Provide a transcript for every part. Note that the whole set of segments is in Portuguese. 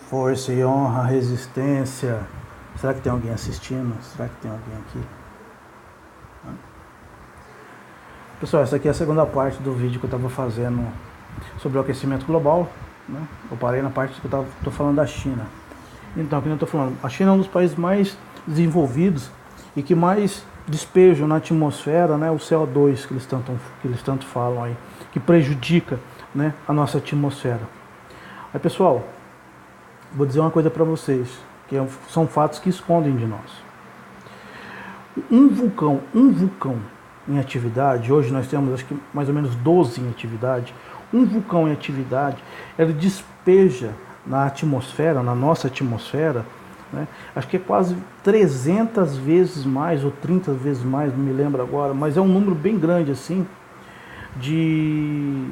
Força e honra, resistência. Será que tem alguém assistindo? Será que tem alguém aqui? Pessoal, essa aqui é a segunda parte do vídeo que eu estava fazendo sobre o aquecimento global, né? Eu parei na parte que eu estou falando da China. Então, como eu estou falando, a China é um dos países mais desenvolvidos e que mais despejam na atmosfera, né, o CO2 que eles tanto falam aí, que prejudica, né, a nossa atmosfera. Aí, pessoal, vou dizer uma coisa para vocês, que são fatos que escondem de nós. Um vulcão em atividade, hoje nós temos acho que mais ou menos 12 em atividade, um vulcão em atividade, ele despeja na atmosfera, na nossa atmosfera, né, acho que é quase 300 vezes mais ou 30 vezes mais, não me lembro agora, mas é um número bem grande assim, de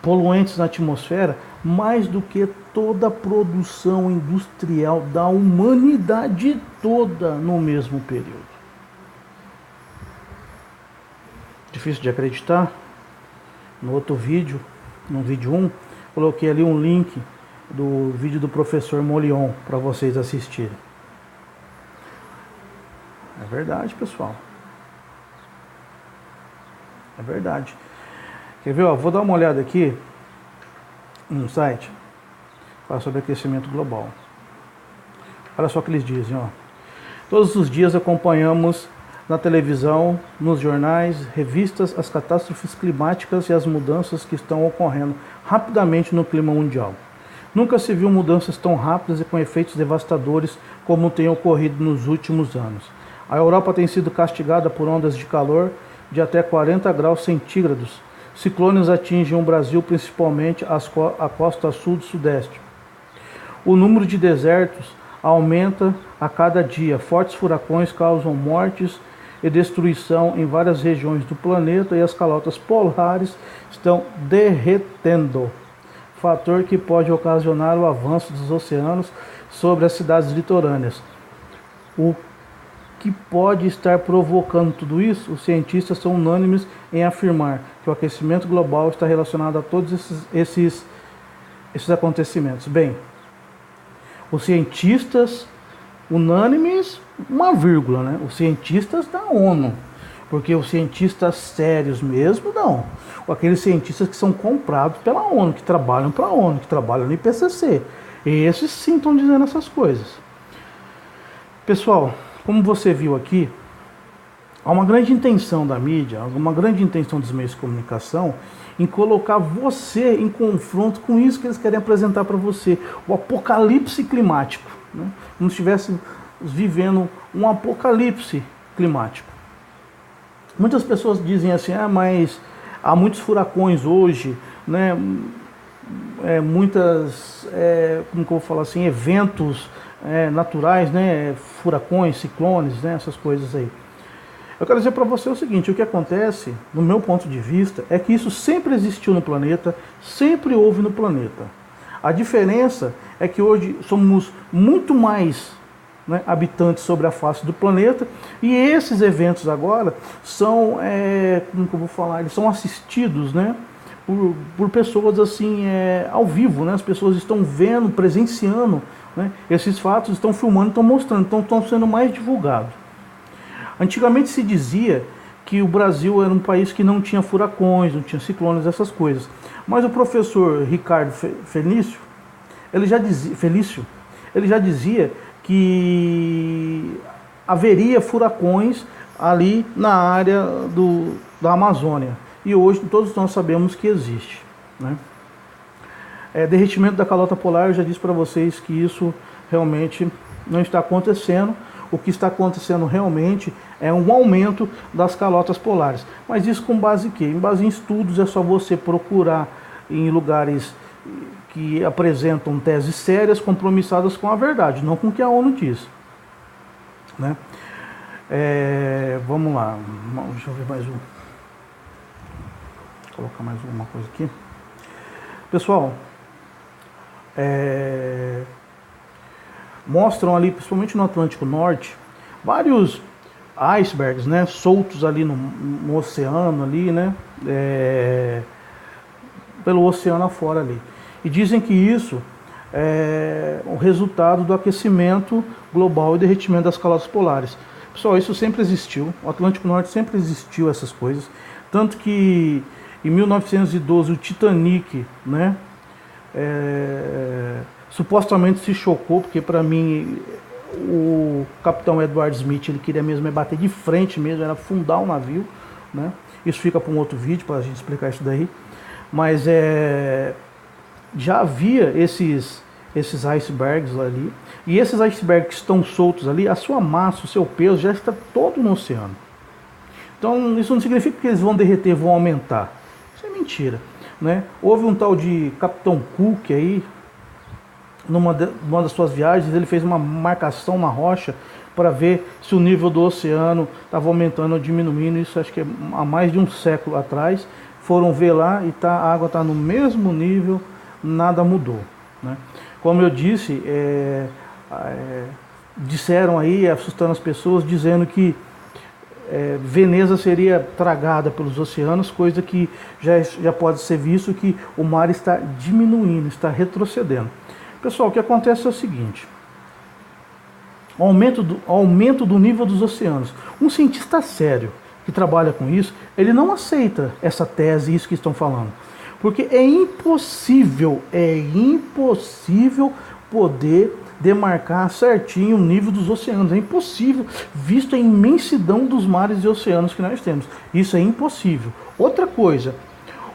poluentes na atmosfera, mais do que toda a produção industrial da humanidade toda no mesmo período. Difícil de acreditar? No outro vídeo, no vídeo 1, coloquei ali um link do vídeo do professor Molion para vocês assistirem. É verdade, pessoal. É verdade. Quer ver? Ó, vou dar uma olhada aqui no site, fala sobre aquecimento global. Olha só o que eles dizem, ó. Todos os dias acompanhamos na televisão, nos jornais, revistas, as catástrofes climáticas e as mudanças que estão ocorrendo rapidamente no clima mundial. Nunca se viu mudanças tão rápidas e com efeitos devastadores como tem ocorrido nos últimos anos. A Europa tem sido castigada por ondas de calor de até 40 graus centígrados. Ciclones atingem o Brasil, principalmente a costa sul e sudeste. O número de desertos aumenta a cada dia. Fortes furacões causam mortes e destruição em várias regiões do planeta e as calotas polares estão derretendo, fator que pode ocasionar o avanço dos oceanos sobre as cidades litorâneas. O que pode estar provocando tudo isso? Os cientistas são unânimes em afirmar que o aquecimento global está relacionado a todos esses acontecimentos. Bem, os cientistas unânimes, uma vírgula, né? Os cientistas da ONU, porque os cientistas sérios mesmo, não. Aqueles cientistas que são comprados pela ONU, que trabalham para a ONU, que trabalham no IPCC. Esses sim estão dizendo essas coisas. Pessoal, como você viu aqui, há uma grande intenção da mídia, uma grande intenção dos meios de comunicação em colocar você em confronto com isso que eles querem apresentar para você, o apocalipse climático, né? Como se estivéssemos vivendo um apocalipse climático. Muitas pessoas dizem assim, mas há muitos furacões hoje, né? Como que eu vou falar assim, eventos naturais, né? Furacões, ciclones, né? Essas coisas aí. Eu quero dizer para você o seguinte, o que acontece, no meu ponto de vista, é que isso sempre existiu no planeta, sempre houve no planeta. A diferença é que hoje somos muito mais, né, habitantes sobre a face do planeta, e esses eventos agora são, como que eu vou falar, eles são assistidos, né, por pessoas assim, ao vivo, né, as pessoas estão vendo, presenciando, né, esses fatos, estão filmando, estão mostrando, então estão sendo mais divulgados. Antigamente se dizia que o Brasil era um país que não tinha furacões, não tinha ciclones, essas coisas. Mas o professor Ricardo Felício, ele já dizia que haveria furacões ali na área da Amazônia. E hoje todos nós sabemos que existe, né? Derretimento da calota polar, eu já disse para vocês que isso realmente não está acontecendo. O que está acontecendo realmente é um aumento das calotas polares. Mas isso com base em quê? Em base em estudos, é só você procurar em lugares que apresentam teses sérias, compromissadas com a verdade, não com o que a ONU diz, né? Vamos lá, deixa eu ver mais um. Vou colocar mais uma coisa aqui. Pessoal, mostram ali, principalmente no Atlântico Norte, vários icebergs, né, soltos ali no oceano ali, né, pelo oceano afora ali. E dizem que isso o resultado do aquecimento global e derretimento das calotas polares. Pessoal, isso sempre existiu, o Atlântico Norte sempre existiu essas coisas, tanto que em 1912 o Titanic, né, supostamente se chocou, porque para mim o capitão Edward Smith, ele queria mesmo bater de frente mesmo, era afundar o navio, né? Isso fica para um outro vídeo para a gente explicar isso daí, mas já havia esses icebergs ali, e esses icebergs que estão soltos ali, a sua massa, o seu peso já está todo no oceano. Então isso não significa que eles vão derreter, vão aumentar. Isso é mentira, né? Houve um tal de Capitão Cook aí, numa das suas viagens, ele fez uma marcação na rocha para ver se o nível do oceano estava aumentando ou diminuindo. Isso acho que há mais de um século atrás. Foram ver lá e a água está no mesmo nível, nada mudou, né? Como eu disse, disseram aí, assustando as pessoas, dizendo que Veneza seria tragada pelos oceanos, coisa que já pode ser visto que o mar está diminuindo, está retrocedendo. Pessoal, o que acontece é o seguinte: aumento do nível dos oceanos. Um cientista sério que trabalha com isso, ele não aceita essa tese, isso que estão falando. Porque é impossível poder demarcar certinho o nível dos oceanos. É impossível, visto a imensidão dos mares e oceanos que nós temos. Isso é impossível. Outra coisa,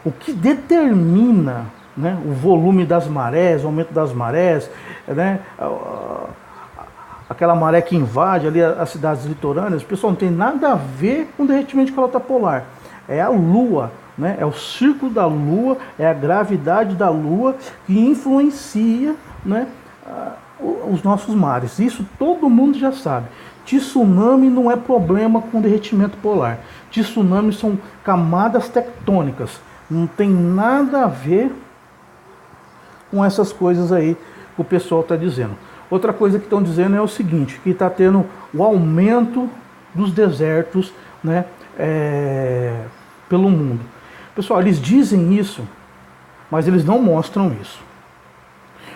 o que determina, né, o volume das marés, o aumento das marés, né, aquela maré que invade ali as cidades litorâneas, pessoal, não tem nada a ver com o derretimento de calota polar. É a Lua, né, é o círculo da Lua, é a gravidade da Lua que influencia, né, os nossos mares. Isso todo mundo já sabe. Tsunami não é problema com derretimento polar. Tsunami são camadas tectônicas. Não tem nada a ver com essas coisas aí que o pessoal está dizendo. Outra coisa que estão dizendo é o seguinte, que está tendo o aumento dos desertos, né, pelo mundo. Pessoal, eles dizem isso, mas eles não mostram isso.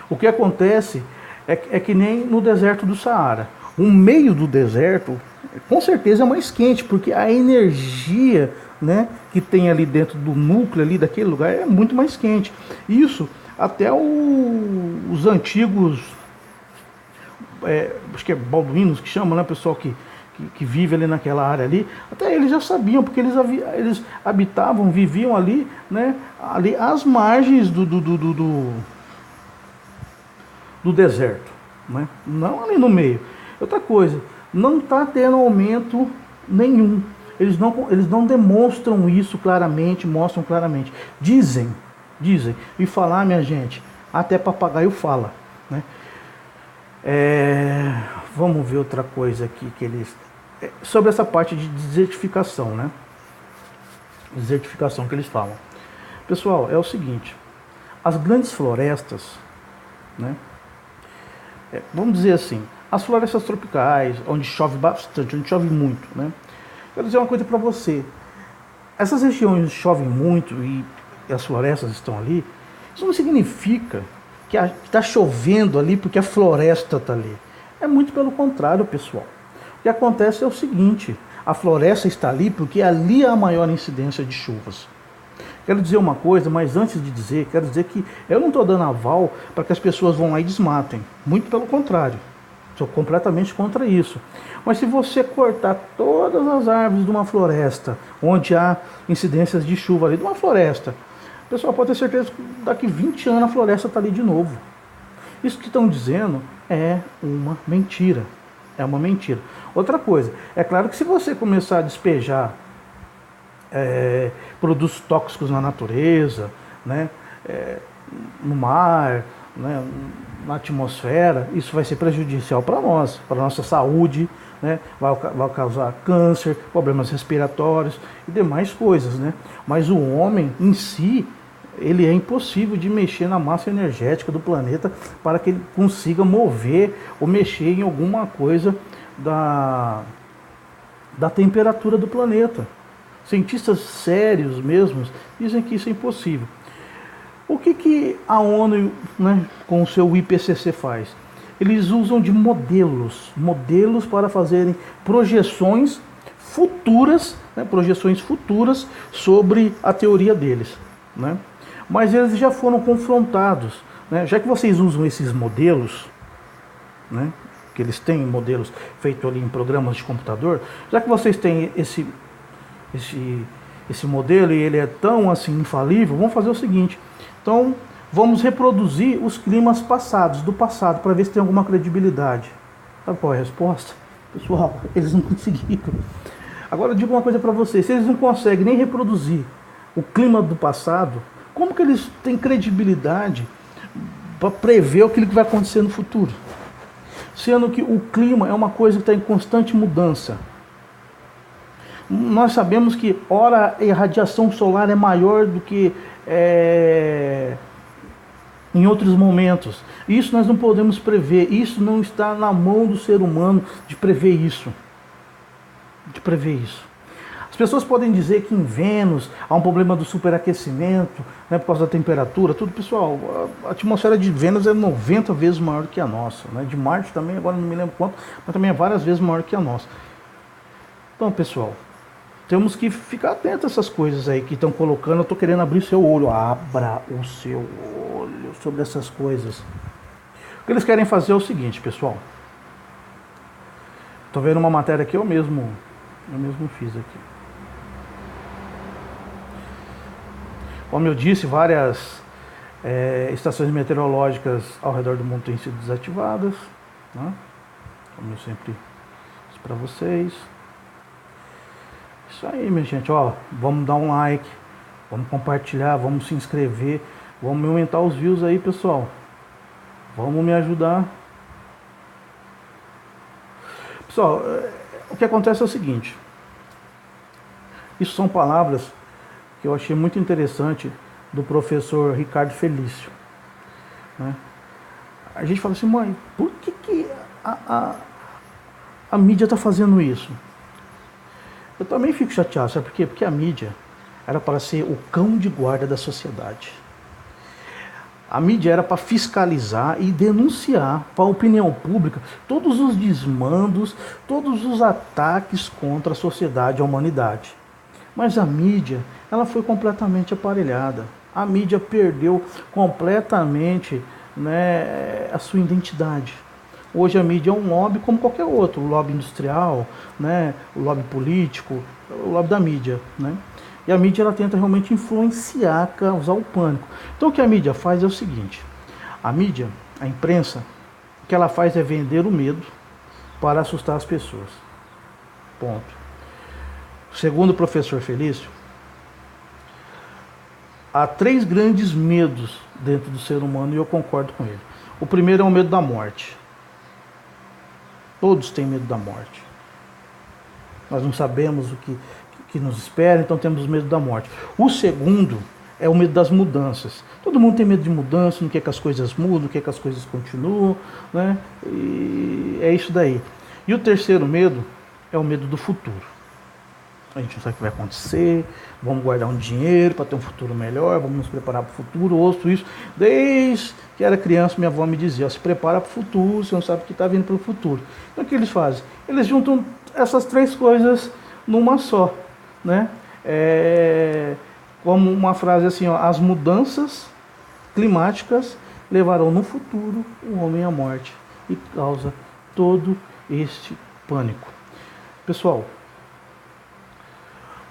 O que acontece é que nem no deserto do Saara. O meio do deserto, com certeza, é mais quente, porque a energia, né, que tem ali dentro do núcleo ali daquele lugar é muito mais quente. Isso até os antigos, acho que é balduínos que chamam, né, pessoal que vive ali naquela área ali, até eles já sabiam, porque eles habitavam, viviam ali, né, ali às margens do deserto, né, não ali no meio. Outra coisa, não está tendo aumento nenhum. Eles não demonstram isso claramente, mostram claramente. Dizem, e falar, minha gente, até papagaio fala, né? Vamos ver outra coisa aqui que eles... sobre essa parte de desertificação, né? Desertificação que eles falam. Pessoal, é o seguinte, as grandes florestas, né? Vamos dizer assim, as florestas tropicais, onde chove bastante, onde chove muito, né? Quero dizer uma coisa para você. Essas regiões onde chove muito e as florestas estão ali, isso não significa que está chovendo ali porque a floresta está ali. É muito pelo contrário, pessoal. O que acontece é o seguinte, a floresta está ali porque ali há a maior incidência de chuvas. Quero dizer uma coisa, mas antes de dizer, quero dizer que eu não estou dando aval para que as pessoas vão lá e desmatem. Muito pelo contrário. Sou completamente contra isso. Mas se você cortar todas as árvores de uma floresta, onde há incidências de chuva ali, de uma floresta, o pessoal pode ter certeza que daqui 20 anos a floresta está ali de novo. Isso que estão dizendo é uma mentira. É uma mentira. Outra coisa, é claro que se você começar a despejar produtos tóxicos na natureza, né, no mar, né, na atmosfera, isso vai ser prejudicial para nós, para a nossa saúde, né, vai causar câncer, problemas respiratórios e demais coisas, né? Mas o homem em si, ele é impossível de mexer na massa energética do planeta para que ele consiga mover ou mexer em alguma coisa da temperatura do planeta. Cientistas sérios mesmos dizem que isso é impossível. O que a ONU, né, com o seu IPCC faz? Eles usam de modelos para fazerem projeções futuras, né, sobre a teoria deles, né? Mas eles já foram confrontados, né? Já que vocês usam esses modelos, né, que eles têm modelos feitos ali em programas de computador, já que vocês têm esse modelo e ele é tão assim infalível, vamos fazer o seguinte. Então, vamos reproduzir os climas passados, do passado, para ver se tem alguma credibilidade. Sabe qual é a resposta? Pessoal, eles não conseguiram. Agora eu digo uma coisa para vocês, se eles não conseguem nem reproduzir o clima do passado, como que eles têm credibilidade para prever aquilo que vai acontecer no futuro? Sendo que o clima é uma coisa que está em constante mudança. Nós sabemos que, ora, a radiação solar é maior do que em outros momentos. Isso nós não podemos prever. Isso não está na mão do ser humano de prever isso. As pessoas podem dizer que em Vênus há um problema do superaquecimento, né, por causa da temperatura, tudo. Pessoal, a atmosfera de Vênus é 90 vezes maior que a nossa, né? De Marte também, agora não me lembro quanto, mas também é várias vezes maior que a nossa. Então, pessoal, temos que ficar atento a essas coisas aí que estão colocando. Eu estou querendo abrir o seu olho. Abra o seu olho sobre essas coisas. O que eles querem fazer é o seguinte, pessoal. Estou vendo uma matéria que eu mesmo fiz aqui. Como eu disse, várias estações meteorológicas ao redor do mundo têm sido desativadas, né? Como eu sempre disse para vocês. Isso aí, minha gente, ó, vamos dar um like, vamos compartilhar, vamos se inscrever, vamos aumentar os views aí, pessoal. Vamos me ajudar. Pessoal, o que acontece é o seguinte. Isso são palavras que eu achei muito interessante do professor Ricardo Felício, né? A gente fala assim, mãe, por que a mídia está fazendo isso? Eu também fico chateado, sabe por quê? Porque a mídia era para ser o cão de guarda da sociedade. A mídia era para fiscalizar e denunciar para a opinião pública todos os desmandos, todos os ataques contra a sociedade, a humanidade. Mas a mídia, ela foi completamente aparelhada. A mídia perdeu completamente, né, a sua identidade. Hoje a mídia é um lobby como qualquer outro, o lobby industrial, né, o lobby político, o lobby da mídia, né? E a mídia, ela tenta realmente influenciar, causar o pânico. Então o que a mídia faz é o seguinte: a mídia, a imprensa, o que ela faz é vender o medo para assustar as pessoas. Ponto. Segundo o professor Felício, há 3 grandes medos dentro do ser humano e eu concordo com ele. O primeiro é o medo da morte. Todos têm medo da morte. Nós não sabemos o que nos espera, então temos medo da morte. O segundo é o medo das mudanças. Todo mundo tem medo de mudança, não quer que as coisas mudem, não quer que as coisas continuem, né? E é isso daí. E o terceiro medo é o medo do futuro. A gente não sabe o que vai acontecer, vamos guardar um dinheiro para ter um futuro melhor, vamos nos preparar para o futuro. Ouço isso desde que era criança, minha avó me dizia, se prepara para o futuro, você não sabe o que está vindo para o futuro. Então o que eles fazem? Eles juntam essas 3 coisas numa só, né? Como uma frase assim, ó, as mudanças climáticas levarão no futuro o homem à morte e causa todo este pânico. Pessoal,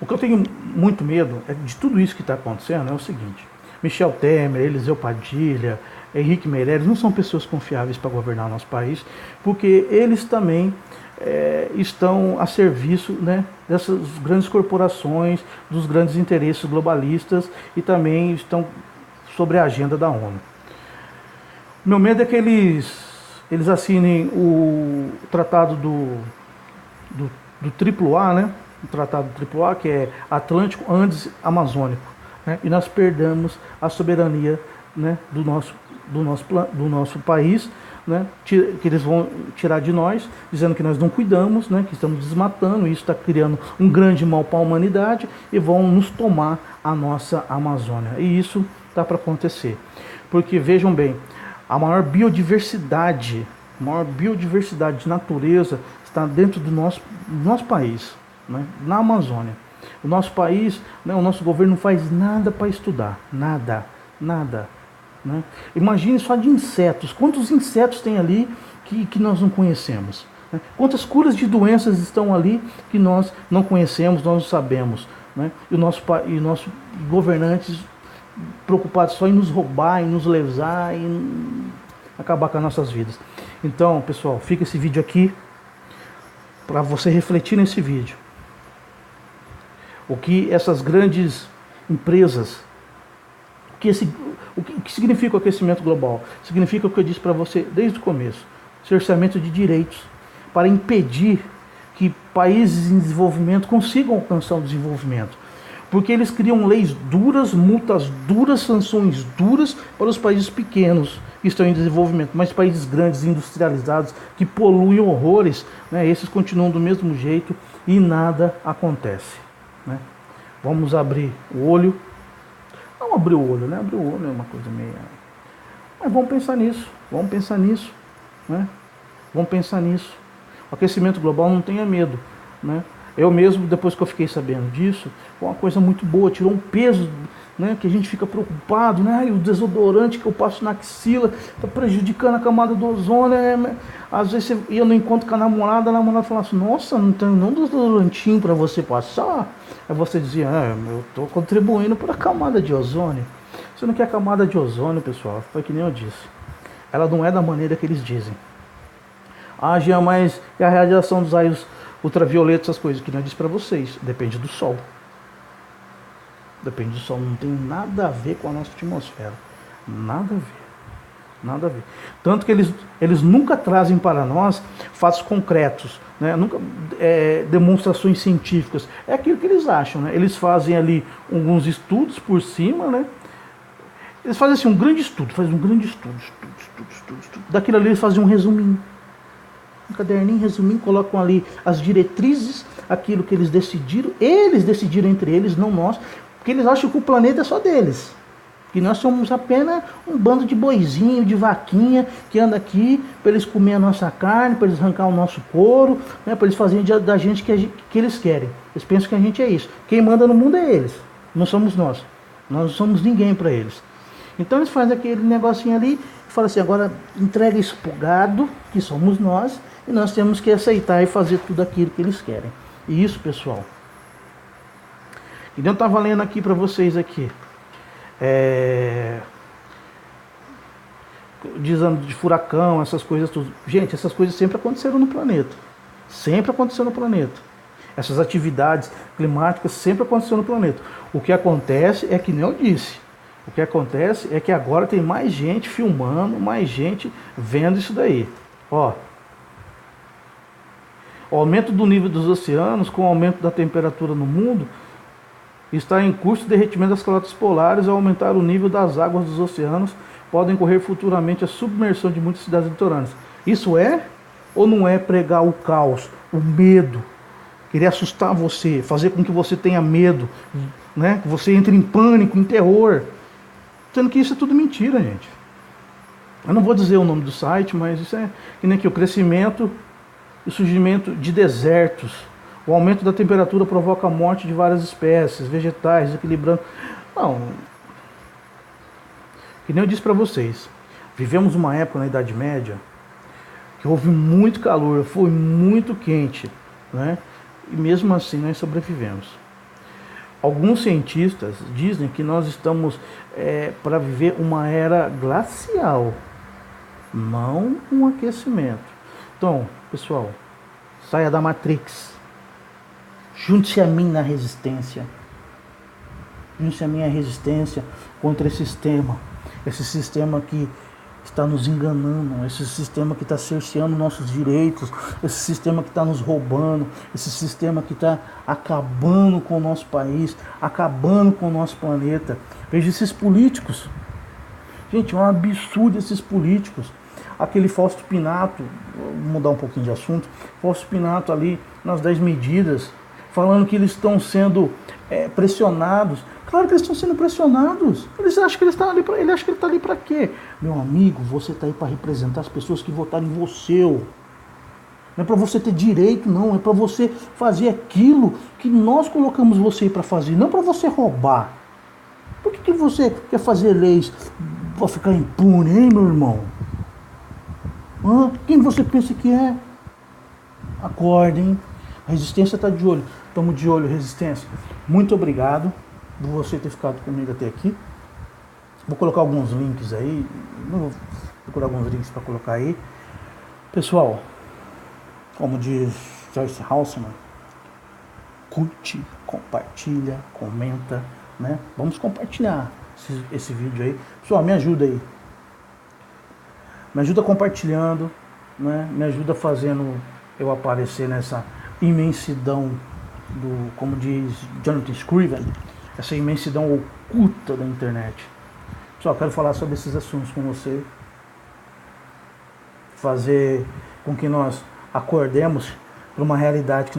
o que eu tenho muito medo de tudo isso que está acontecendo é o seguinte: Michel Temer, Eliseu Padilha, Henrique Meirelles não são pessoas confiáveis para governar o nosso país, porque eles também estão a serviço, né, dessas grandes corporações, dos grandes interesses globalistas e também estão sobre a agenda da ONU. Meu medo é que eles assinem o tratado do AAA, né? O tratado AAA, que é Atlântico Andes Amazônico, né? E nós perdemos a soberania, né, do nosso país, né, que eles vão tirar de nós, dizendo que nós não cuidamos, né, que estamos desmatando, e isso está criando um grande mal para a humanidade, e vão nos tomar a nossa Amazônia. E isso está para acontecer. Porque vejam bem, a maior biodiversidade de natureza está dentro do nosso país, né? Na Amazônia. O nosso país, né, o nosso governo não faz nada para estudar, nada, né? Imagine só de insetos, quantos insetos tem ali que nós não conhecemos, né? Quantas curas de doenças estão ali que nós não conhecemos, nós não sabemos, né? E nossos governantes preocupados só em nos roubar, em nos lesar, em acabar com as nossas vidas. Então, pessoal, fica esse vídeo aqui para você refletir nesse vídeo. O que essas grandes empresas, o que significa o aquecimento global? Significa o que eu disse para você desde o começo: cerceamento de direitos para impedir que países em desenvolvimento consigam alcançar o desenvolvimento. Porque eles criam leis duras, multas duras, sanções duras para os países pequenos que estão em desenvolvimento. Mas países grandes, industrializados, que poluem horrores, né, esses continuam do mesmo jeito e nada acontece, né? Vamos abrir o olho. Não abrir o olho, né? Abrir o olho é uma coisa meio... Mas vamos pensar nisso, né? Vamos pensar nisso. O aquecimento global, não tenha medo, né? Eu mesmo, depois que eu fiquei sabendo disso, foi uma coisa muito boa, tirou um peso, né, que a gente fica preocupado, né? O desodorante que eu passo na axila está prejudicando a camada do ozônio, né? Às vezes eu não encontro com a namorada fala assim: nossa, não tem nenhum desodorantinho para você passar. Aí você dizia: eu estou contribuindo para a camada de ozônio. Você não quer a camada de ozônio, pessoal, foi que nem eu disse, ela não é da maneira que eles dizem. Jean, mas é a radiação dos raios ultravioleta, essas coisas que eu disse para vocês, depende do sol. Depende do sol, não tem nada a ver com a nossa atmosfera. Nada a ver. Tanto que eles nunca trazem para nós fatos concretos, né? Nunca demonstrações científicas. É aquilo que eles acham, né? Eles fazem ali alguns estudos por cima, né? Eles fazem assim um grande estudo, daquilo ali eles fazem um resuminho. Um caderninho, resuminho, colocam ali as diretrizes, aquilo que eles decidiram entre eles, não nós, porque eles acham que o planeta é só deles, que nós somos apenas um bando de boizinho, de vaquinha, que anda aqui para eles comer a nossa carne, para eles arrancar o nosso couro, né, para eles fazerem da gente que eles querem. Eles pensam que a gente é isso. Quem manda no mundo é eles, não somos nós. Nós não somos ninguém para eles. Então eles fazem aquele negocinho ali e falam assim: agora entrega isso pro gado, que somos nós, e nós temos que aceitar e fazer tudo aquilo que eles querem. E isso, pessoal, e eu estava lendo aqui para vocês aqui, dizendo de furacão, essas coisas tudo. Gente, essas coisas sempre aconteceram no planeta. Sempre aconteceu no planeta. Essas atividades climáticas sempre aconteceram no planeta. O que acontece é que nem eu disse. O que acontece é que agora tem mais gente filmando, mais gente vendo isso daí. Ó, o aumento do nível dos oceanos, com o aumento da temperatura no mundo, está em curso de derretimento das calotas polares. Ao aumentar o nível das águas dos oceanos, podem ocorrer futuramente a submersão de muitas cidades litorâneas. Isso é ou não é pregar o caos, o medo, querer assustar você, fazer com que você tenha medo, né? Que você entre em pânico, em terror, sendo que isso é tudo mentira, gente. Eu não vou dizer o nome do site, mas isso é que nem aqui, o crescimento e surgimento de desertos. O aumento da temperatura provoca a morte de várias espécies vegetais, desequilibrando. Não. Que nem eu disse para vocês, vivemos uma época na Idade Média que houve muito calor, foi muito quente, né? E mesmo assim nós sobrevivemos. Alguns cientistas dizem que nós estamos para viver uma era glacial, não um aquecimento. Então, pessoal, saia da Matrix. Junte-se a mim na resistência. Junte-se a mim à resistência contra esse sistema que está nos enganando, esse sistema que está cerceando nossos direitos, esse sistema que está nos roubando, esse sistema que está acabando com o nosso país, acabando com o nosso planeta. Veja esses políticos. Gente, é um absurdo esses políticos. Aquele Fausto Pinato, vou mudar um pouquinho de assunto, Fausto Pinato ali nas 10 medidas, falando que eles estão sendo pressionados. Claro que eles estão sendo pressionados. Eles acham que ele está ali para, ele acha que ele está ali para quê? Meu amigo, você está aí para representar as pessoas que votaram em você. Não é para você ter direito, não. É para você fazer aquilo que nós colocamos você para fazer, não para você roubar. Por que você quer fazer leis para ficar impune, hein, meu irmão? Quem você pensa que é? Acordem. A Resistência está de olho. Estamos de olho, Resistência. Muito obrigado por você ter ficado comigo até aqui. Vou colocar alguns links aí. Vou procurar alguns links para colocar aí. Pessoal, como diz Joyce Haussmann, curte, compartilha, comenta, né? Vamos compartilhar esse vídeo aí. Pessoal, me ajuda aí. Me ajuda compartilhando, né? Me ajuda fazendo eu aparecer nessa imensidão do, como diz Jonathan Scriven, essa imensidão oculta da internet. Pessoal, quero falar sobre esses assuntos com você. Fazer com que nós acordemos para uma realidade que nós